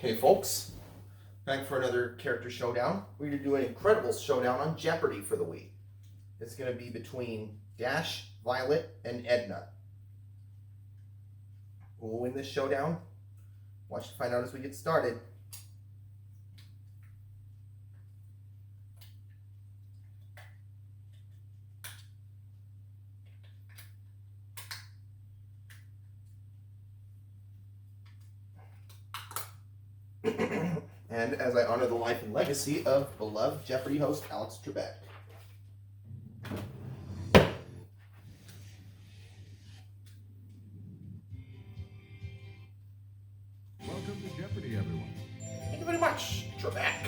Hey folks, back for another character showdown. We're going to do an incredible showdown on Jeopardy for the week. It's going to be between Dash, Violet, and Edna. Who will win this showdown? Watch to find out as we get started. And as I honor the life and legacy of beloved Jeopardy host Alex Trebek. Welcome to Jeopardy, everyone. Thank you very much, Trebek.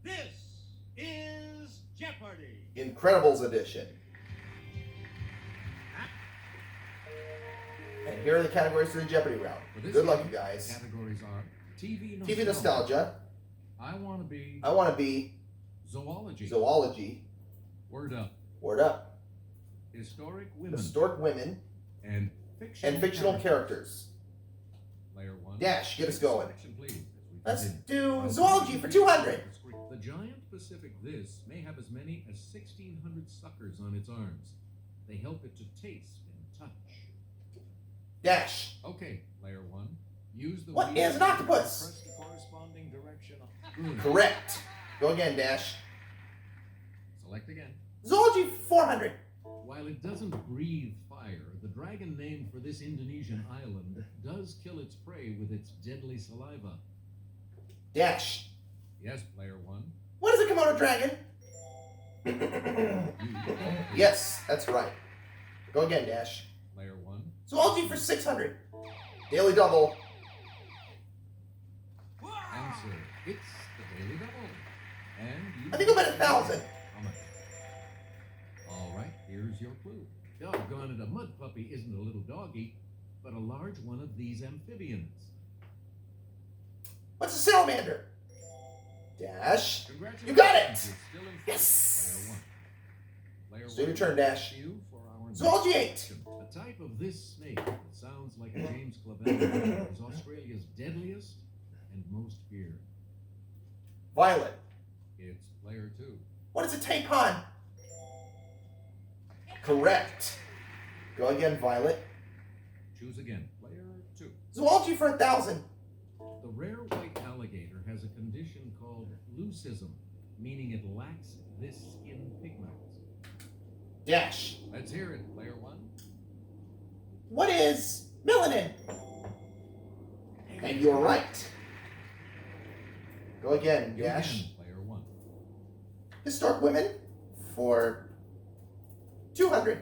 This is Jeopardy! Incredibles edition. And here are the categories for the Jeopardy round. Good luck, you guys. Categories are TV Nostalgia. I want to be Zoology. Zoology. Word Up. Word Up. Historic Women. Historic Women. And Fictional Characters. Layer 1. Dash, get us going. Selection, please, as we Let's continue. do Zoology for 200. The giant Pacific This may have as many as 1,600 suckers on its arms. They help it to taste and touch. Dash. Okay, Layer 1. Use the What wheel is an octopus? Press the corresponding direction. Correct. Go again, Dash. Select again. Zoology 400. While it doesn't breathe fire, the dragon name for this Indonesian island does kill its prey with its deadly saliva. Dash. Yes, Player 1. What does a Komodo dragon? Yes, that's right. Go again, Dash. Player 1. Zoology for 600. Daily Double. Answer. It's the Daily Double. And you... I think I'll bet 1,000. How much? All right, here's your clue. Doggone it, a mud puppy isn't a little doggy, but a large one of these amphibians. What's a salamander? Dash. Congratulations. You got it! You're still in front. Yes! Player 1. Player Stay your 1. turn, Dash. You for our Zoology next 8. question. The type of this snake that sounds like a James Clavell is Australia's deadliest and most feared. Violet. It's player 2. What is a tapon? Correct. Go again, Violet. Choose again, player 2. Zoology for 1,000. The rare white alligator has a condition called leucism, meaning it lacks this skin pigment. Dash. Let's hear it, player 1. What is melanin? And you're right. Go again, You Dash. again, player 1. Historic women for 200.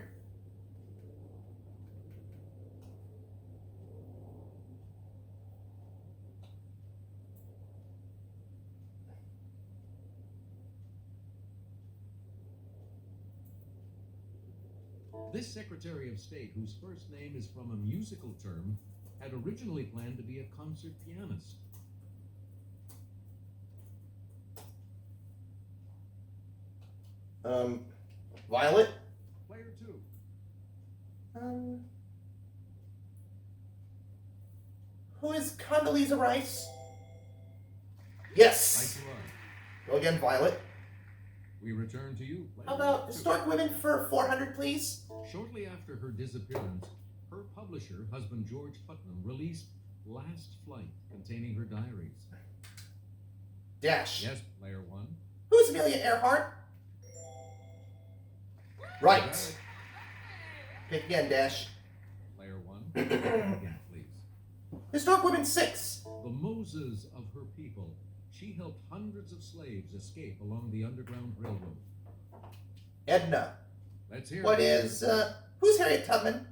This Secretary of State, whose first name is from a musical term, had originally planned to be a concert pianist. Violet. Player 2. Who is Condoleezza Rice? Right Yes. you are. Go again, Violet. We return to you, player How about 2. historic women for 400, please? Shortly after her disappearance, her publisher, husband George Putnam, released Last Flight, containing her diaries. Dash. Yes, player 1. Who's Amelia Earhart? Right. Pick again, Dash. Player 1. Again, please. Historic women 6. The Moses of her people. She helped hundreds of slaves escape along the Underground Railroad. Edna. Let's hear What it. is, who's Harriet Tubman?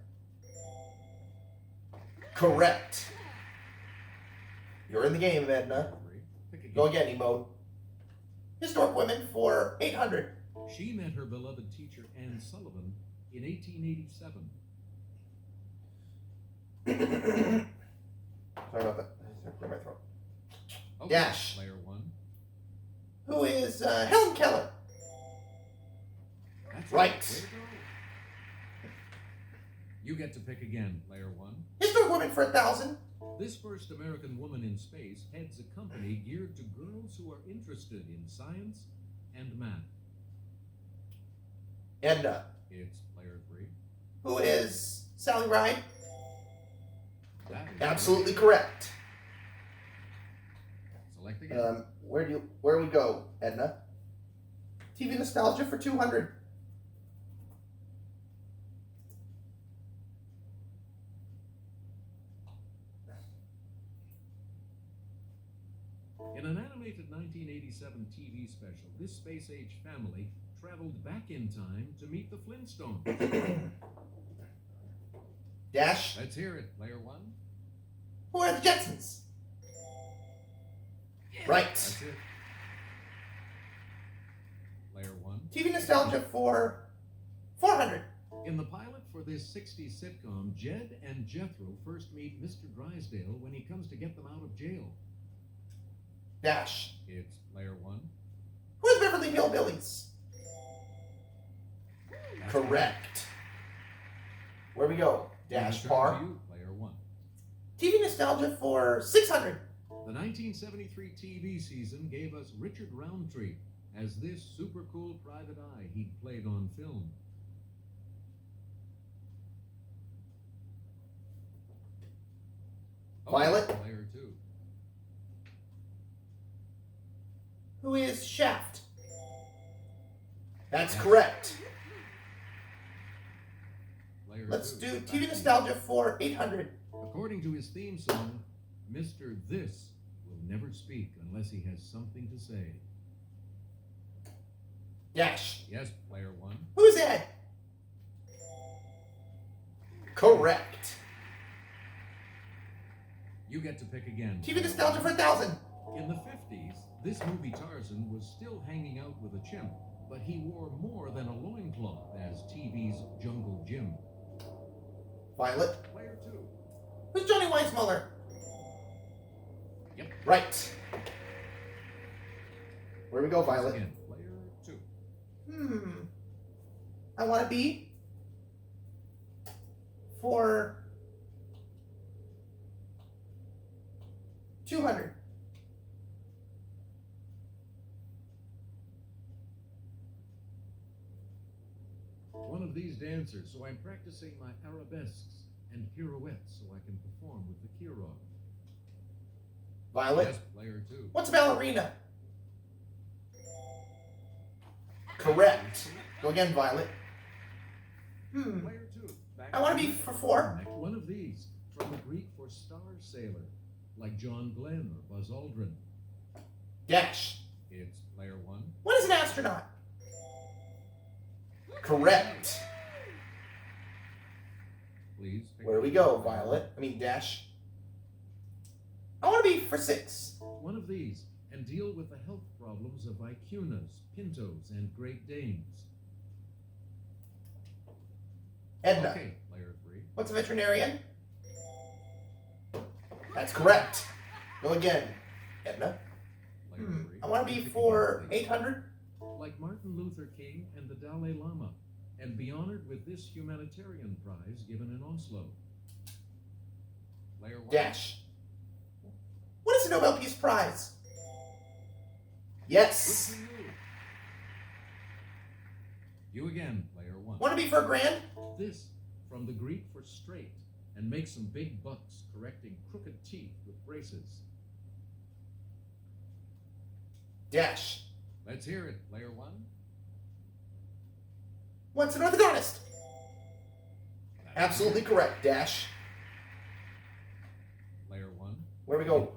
Correct. You're in the game, Edna. Pick again. Go again, Emo. Historic women for 800. She met her beloved teacher Anne Sullivan in 1887. Sorry about that. Clear my throat. Okay, Dash. Player 1. Who is, Helen Keller? That's Right. Way to go. You get to pick again, player 1. Historic women for 1,000. This first American woman in space heads a company geared to girls who are interested in science and math. Edna. It's player 3. Who is Sally Ride? That is Absolutely correct. Select again. Where we go, Edna? TV nostalgia for 200. In an animated 1987 TV special, this space-age family traveled back in time to meet the Flintstones. Dash. Let's hear it, player 1. Who are the Jetsons? Right. That's it. Player 1. TV nostalgia for 400. In the pilot for this 60s sitcom, Jed and Jethro first meet Mr. Drysdale when he comes to get them out of jail. Dash. It's player 1. Who are the Beverly Hillbillies? That's Correct. Where we go? Dash. Return Par. to you, player 1. TV nostalgia for 600. The 1973 TV season gave us Richard Roundtree as this super cool private eye he'd played on film. Violet. Player 2. Who is Shaft? That's Yes. correct. Player Let's 2. do Back TV to you. nostalgia for 800. According to his theme song, Mr. This will never speak unless he has something to say. Dash. Yes, player 1. Who's Ed? Correct. You get to pick again. TV player nostalgia for 1. 1,000. In the 50s, this movie Tarzan was still hanging out with a chimp, but he wore more than a loincloth as TV's Jungle Jim. Violet. Player 2. Who's Johnny Weissmuller? Yep. Right. Where we go, Violet? Again, player 2. I want to be for 200. One of these dancers, so I'm practicing my arabesques and pirouettes so I can perform with the Kirov. Violet. Yes, player 2. What's a ballerina? Correct. Go again, Violet. Player 2. Back I want to to be you. for 4. One of these, from the Greek for star sailor, like John Glenn or Buzz Aldrin. Dash. It's player 1. What is an astronaut? Correct. Please. pick Where do we go, Violet? I mean, Dash. I want to be for 6. One of these, and deal with the health problems of vicunas, pintos, and Great Danes. Edna. Okay, player 3. What's a veterinarian? That's correct. Go again, Edna. Player 3. I want to be Pick for again, please. 800. Like Martin Luther King and the Dalai Lama, and be honored with this humanitarian prize given in Oslo. Player 1. Dash. What is the Nobel Peace Prize? Yes. Good for you. You again, player 1. Want to be for a grand? This, from the Greek for straight, and make some big bucks correcting crooked teeth with braces. Dash. Let's hear it, player 1. What's an orthodontist? Absolutely correct, Dash. Player 1. Where we go?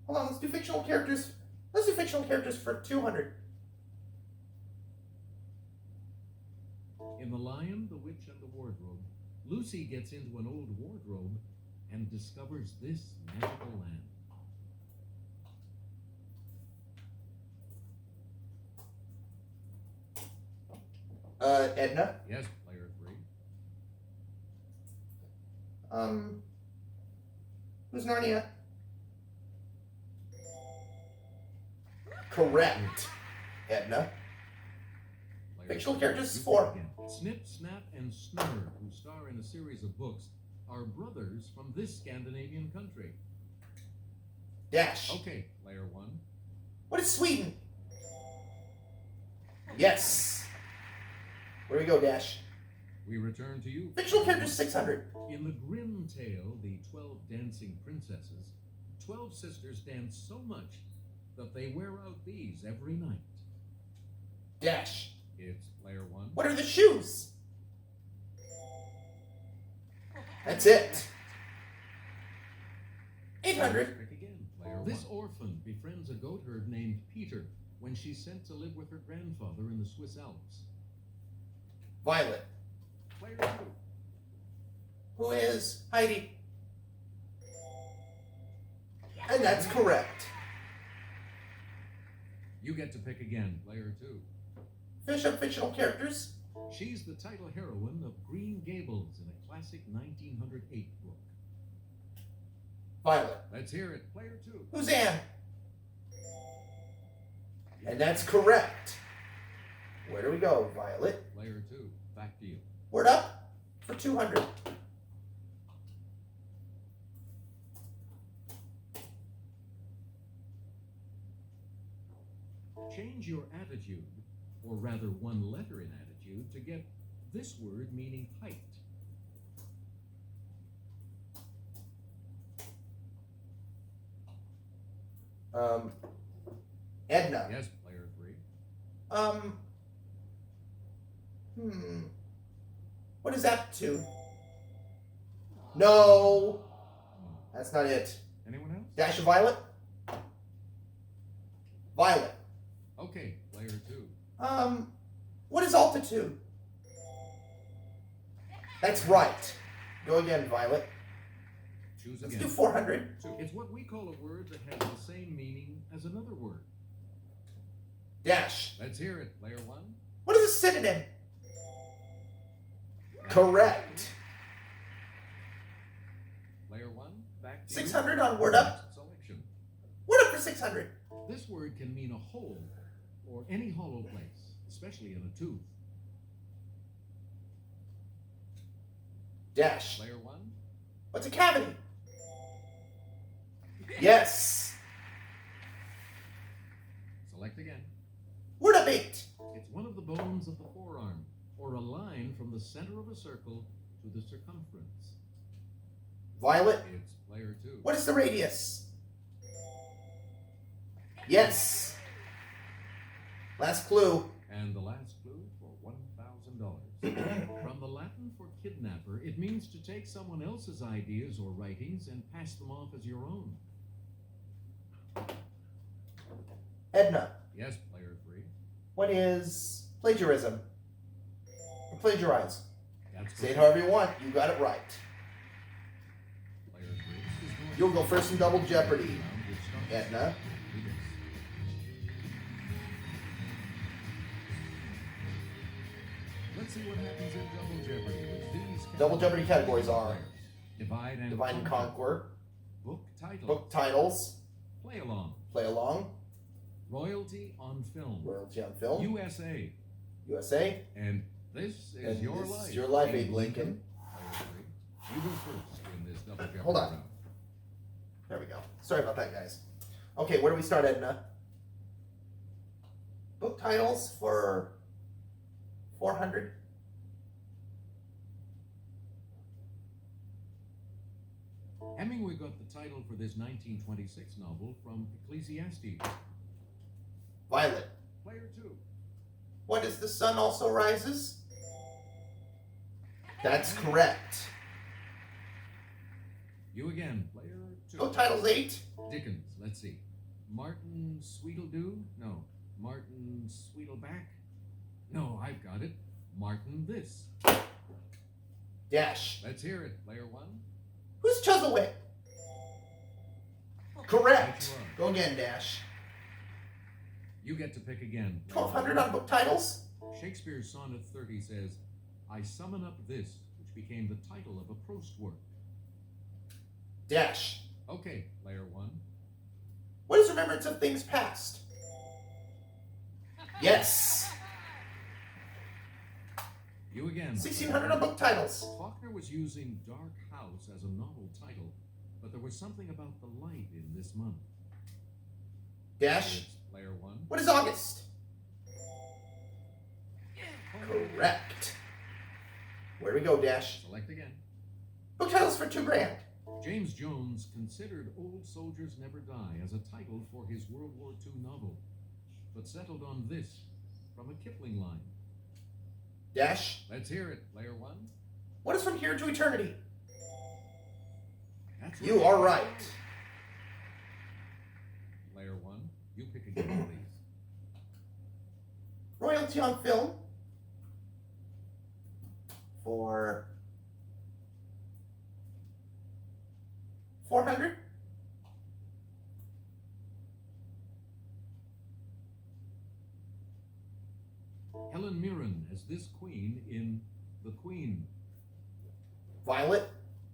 Hold on, let's do fictional characters. Let's do fictional characters for 200. In The Lion, the Witch, and the Wardrobe, Lucy gets into an old wardrobe and discovers this magical land. Edna. Yes, player 3. Who's Narnia? Correct, Edna. Player Fictional 3. characters You pick 4. again. Snip, Snap, and Snurr, who star in a series of books, are brothers from this Scandinavian country. Dash. Okay, player 1. What is Sweden? Yes. Where we go, Dash? We return to you. Fictional characters 600. In the grim tale, The 12 Dancing Princesses, 12 sisters dance so much that they wear out these every night. Dash. It's player 1. What are the shoes? That's it. 800. Pick again, player 1. This orphan befriends a goat herd named Peter when she's sent to live with her grandfather in the Swiss Alps. Violet. Player 2. Who is Heidi? And that's correct. You get to pick again, player 2. Finish up fictional characters. She's the title heroine of Green Gables in a classic 1908 book. Violet. Let's hear it, player 2. Who's Anne? And that's correct. Where do we go, Violet? Player 2, back to you. Word up for 200. Change your attitude, or rather one letter in attitude, to get this word meaning height. Edna. Yes, player 3. What is that to? No. That's not it. Anyone else? Dash of Violet? Violet. Okay, player 2. What is altitude? That's right. Go again, Violet. Choose Let's again. do 400. It's what we call a word that has the same meaning as another word. Dash. Let's hear it, player 1. What is a synonym? Correct. Player 1, back to you. 600 on word up. Next selection. Word up for 600. This word can mean a hole or any hollow place, especially in a tooth. Dash. Player 1. What's a cavity? Yes. Select again. Word up 8. It's one of the bones of the forearm, or a line from the center of a circle to the circumference. Violet. It's player 2. What is the radius? Yes. Last clue. And the last clue for $1,000. From the Latin for kidnapper, it means to take someone else's ideas or writings and pass them off as your own. Edna. Yes, player 3. What is plagiarism? Or plagiarize? That's Say it correct. however you want. You got it right. Player 3 is going You'll to go first in double Jeopardy. round, which starts Edna. with this. Let's see what happens in double Jeopardy with these Double Jeopardy categories are Divide and Divide and Conquer, Book title. book titles, Play along. play along, Royalty on film. royalty on film, USA. USA, And this is and your this life. is your life, Abe Abe Lincoln. Player 3. You go first in this double Jeopardy Hold on. round. There we go. Sorry about that, guys. Okay, where do we start, Edna? Book titles for 400. Hemingway got the title for this 1926 novel from Ecclesiastes. Violet. Player 2. What is the sun also rises? That's correct. You again. Player 2. Book titles 8. Dickens. Let's see. Martin Sweetledew? No. Martin Sweetleback? No, I've got it. Martin this. Dash. Let's hear it. Player 1. Who's Chuzzlewit? Correct. Right you Go again, Dash. You get to pick again. 1200 on book titles. Shakespeare's Sonnet 30 says, I summon up this, which became the title of a Proust work. Dash. Okay, player 1. What is remembrance of things past? Yes. You again. 1600 on book titles. Faulkner was using Dark House as a novel title, but there was something about the light in this month. Dash. It's player 1. What is August? Correct. Where do we go, Dash? Select again. Book titles for $2,000. James Jones considered Old Soldiers Never Die as a title for his World War II novel, but settled on this from a Kipling line. Dash. Let's hear it, player 1. What is from here to eternity? That's You are right. Player 1, you pick again, please. Royalty on film for 400. Helen Mirren as this queen in The Queen. Violet.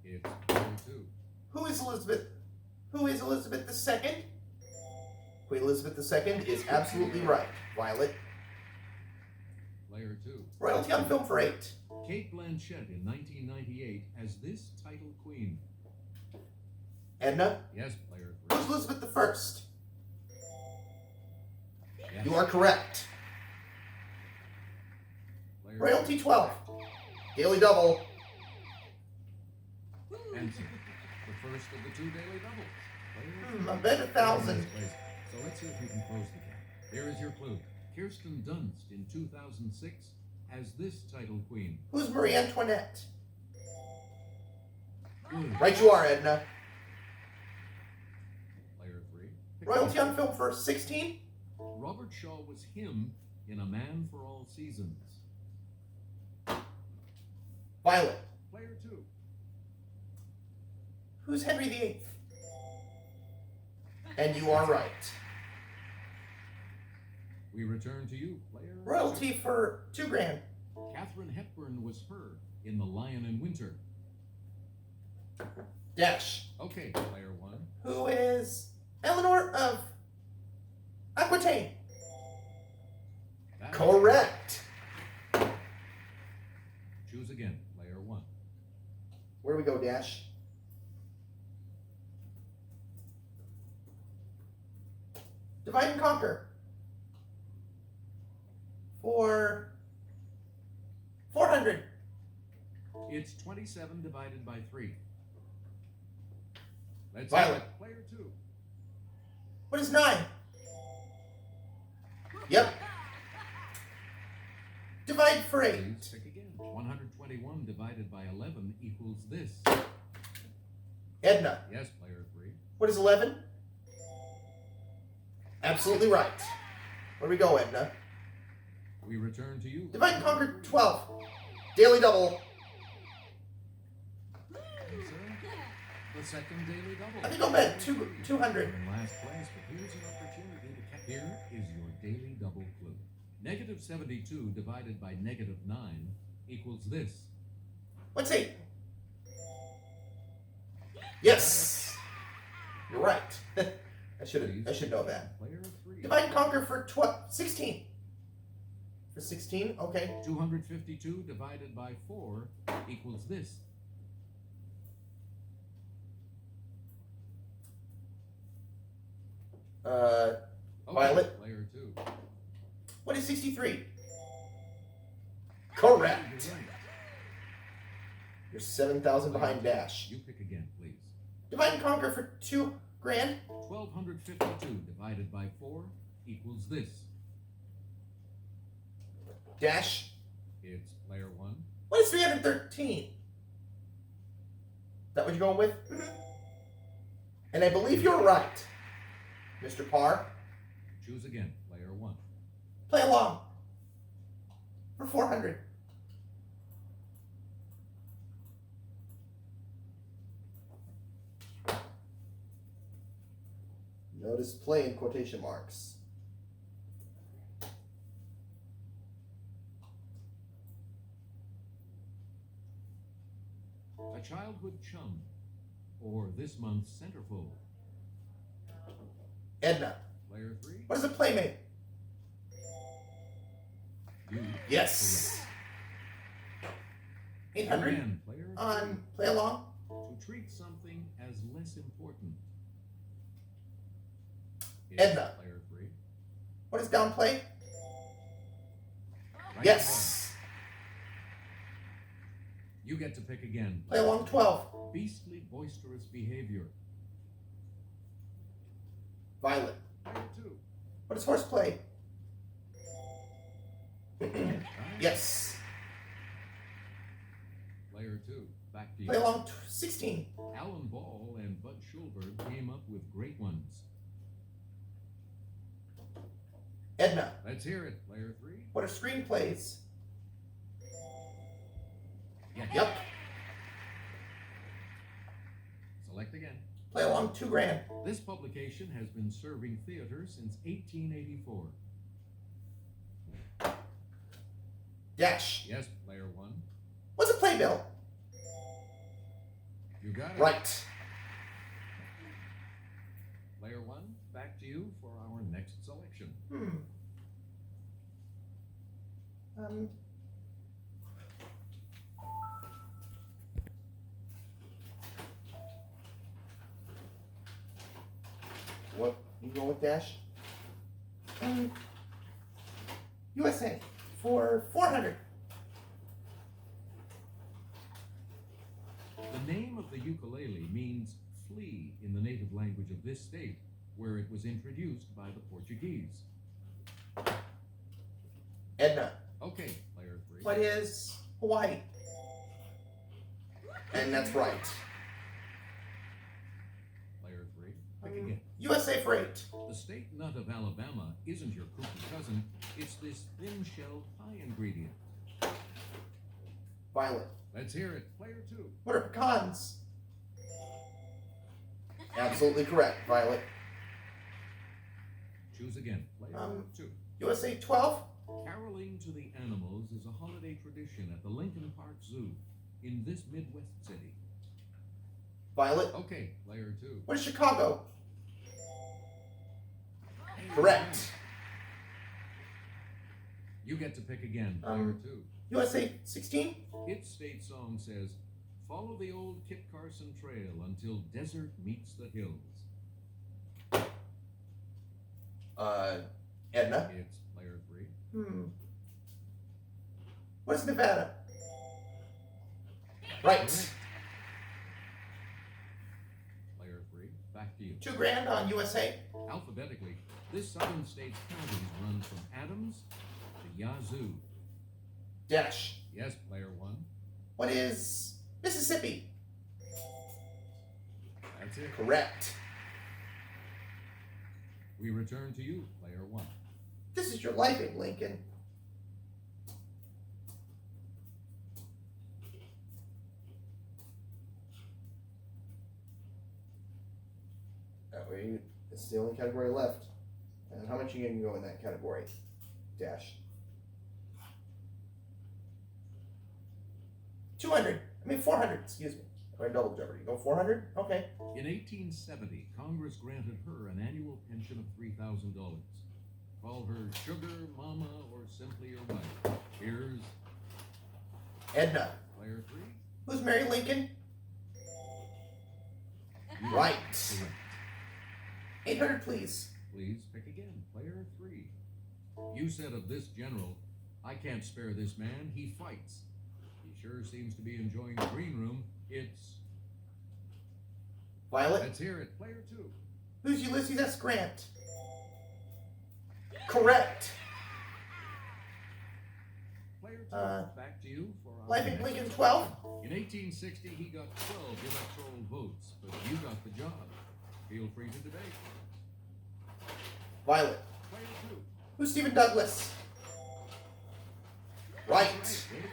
It's player 2. Who is Elizabeth? Who is Elizabeth II? Queen Elizabeth II is absolutely right. Violet. Player 2. Royalty on film for 8. Kate Blanchett in 1998 as this title queen. Edna. Yes, player 3. Who's Elizabeth I? Yes. You are correct. Player Royalty 12. Daily double. Ensign, the first of the 2 daily doubles. Player I bet 1,000. So let's see if you can close the gap. Here is your clue. Kirsten Dunst in 2006 as this title queen. Who's Marie Antoinette? Good. Right you are, Edna. Player 3. Pick Royalty one. on film for 16. Robert Shaw was him in A Man for All Seasons. Violet. Player 2. Who's Henry VIII? And you are right. We return to you, player. Royalty for $2,000. Katharine Hepburn was her in The Lion in Winter. Dash. Okay, player 1. Who is Eleanor of Aquitaine? That is Correct. Choose again, player 1. we go, Dash? Divide and conquer. For 400. It's 27 divided by 3. Let's Violet. have it. Player 2. What is 9? Yep. Divide for 8. Please pick again. 121 divided by 11 equals this. Edna. Yes, player 3. What is 11? Absolutely right. Where do we go, Edna? We return to you. Divide and conquer 12. Daily double. Lisa, the second daily double. I think I'll bet 200. In last place, but here's an opportunity to catch. Here is your daily double clue. Negative 72 divided by negative 9 equals this. What's 8? Yes. You're right. I should know that. Player 3. Divide and conquer for 16. For 16, okay. 252 divided by 4 equals this. Okay, Violet. Player 2. What is 63? Correct. You're right. You're 7,000 behind Dash. You pick again, please. Divide and conquer for 2 grand. 1252 divided by 4 equals this. Dash. It's player 1. What is 313? Is that what you're going with? And I believe you're right, Mr. Parr. Choose again, player 1. Play along. For 400. Notice play in quotation marks. A childhood chum, or this month's centerfold. Edna. Player 3. What is a playmate? You. Yes. 800 Again, player 3. on play along. To treat something as less important. It's Edna. Player 3. What is downplay? Right Yes. You get to pick again. Play along 12. Beastly boisterous behavior. Violet. Player 2. What is horseplay? Right. Yes. Player 2. Back to you. Play along 16. Alan Ball and Bud Schulberg came up with great ones. Edna. Let's hear it. Player 3. What are screenplays? Yeah. Yep. Select again. Play along 2 grand. This publication has been serving theater since 1884. Dash. Yes, player 1. What's a playbill? You got it. Right. Player 1, back to you for our next selection. What you going with, Dash? USA for 400. The name of the ukulele means flea in the native language of this state, where it was introduced by the Portuguese. Edna. Okay, player 3. What is Hawaii? And that's right. Player 3, pick again. USA for 8. The state nut of Alabama isn't your kooky cousin, it's this thin-shelled pie ingredient. Violet. Let's hear it. Player 2. What are pecans? Absolutely correct, Violet. Choose again. Player 2. USA 12. Caroling to the animals is a holiday tradition at the Lincoln Park Zoo in this Midwest city. Violet. Okay, player 2. What is Chicago? Correct. You get to pick again, player 2. USA 16. Its state song says, Follow the old Kit Carson trail until desert meets the hills. Edna. It's player 3. What's Nevada? Right. Correct. Player 3, back to you. $2,000 on USA. Alphabetically, this southern state's counties run from Adams to Yazoo. Dash. Yes, player 1. What is Mississippi? That's it. Correct. We return to you, player 1. This is your life in Lincoln. That way, this is the only category left. And how much are you going to go in that category? Dash. 400, excuse me. Or double Jeopardy. Go 400? Okay. In 1870, Congress granted her an annual pension of $3,000. Call her Sugar Mama or simply your wife. Here's Edna. player 3. Who's Mary Lincoln? You Right. are correct. 800, please. Please pick again, player 3. You said of this general, I can't spare this man, he fights. He sure seems to be enjoying the green room. It's... Violet. Let's hear it, player 2. Who's Ulysses S. Grant? Correct. Player 2, back to you for our Life in next Lincoln question. 12. In 1860, he got 12 electoral votes, but you got the job. Feel free to debate. Violet. Player 2. Who's Stephen Douglas? Right. Way to go.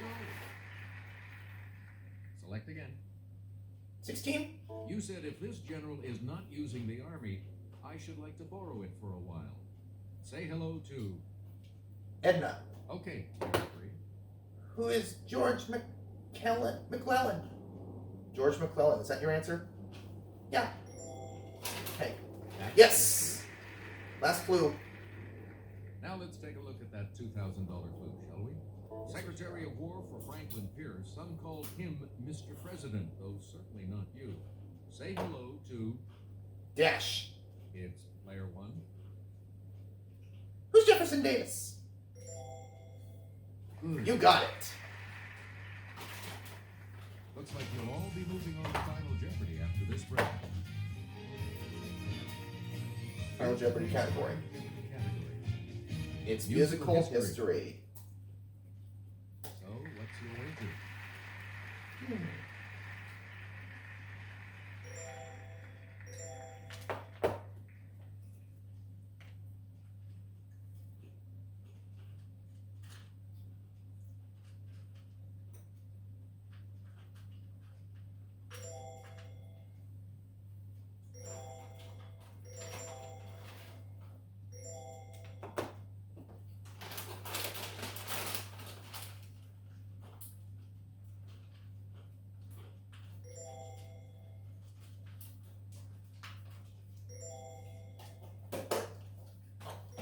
Select again. 16. You said if this general is not using the army, I should like to borrow it for a while. Say hello to... Edna. Okay, player 3. Who is George McClellan? George McClellan. Is that your answer? Yeah. Okay. Yes. Last clue. Now let's take a look at that $2,000 clue, shall we? Secretary of War for Franklin Pierce. Some called him Mr. President, though certainly not you. Say hello to... Dash. It's player 1. Who's Jefferson Davis? Good. You got it. Looks like you'll all be moving on to Final Jeopardy after this break. Final Jeopardy category. It's Musical musical history. history. So, what's your wager?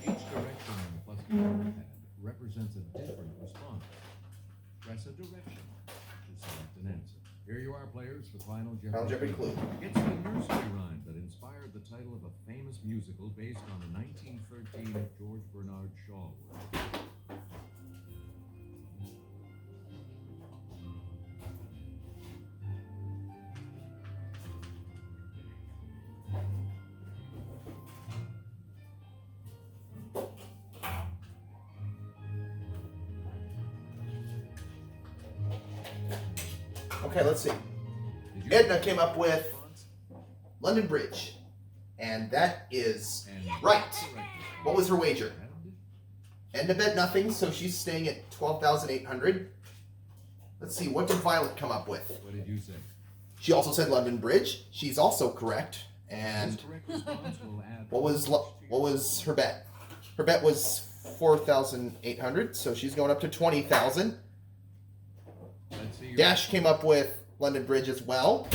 Each direction on the plus pad represents a different response. Press a direction to select an answer. Here you are, players, the Final Jeopardy. Final Jeopardy clue. It's the nursery rhyme that inspired the title of a famous musical based on a 1913 George Bernard Shaw work. Okay, let's see. Did you- Edna came up with London Bridge. And that is And right. correct response. What was her wager? And Edna bet nothing, so she's staying at 12,800. Let's see, what did Violet come up with? what did you say? She also said London Bridge. She's also correct. And This correct response will add what was her bet? Her bet was 4,800, so she's going up to 20,000. Let's see your Dash came up with London Bridge as well.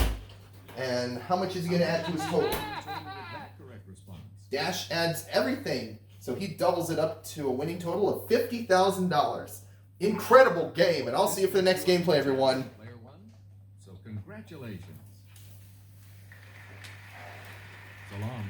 And how much is he going to add to his total? with that correct response. Dash adds everything, so he doubles it up to a winning total of $50,000. Incredible game, and I'll see you for the next gameplay, everyone. Player 1. So congrats. Congratulations. So long.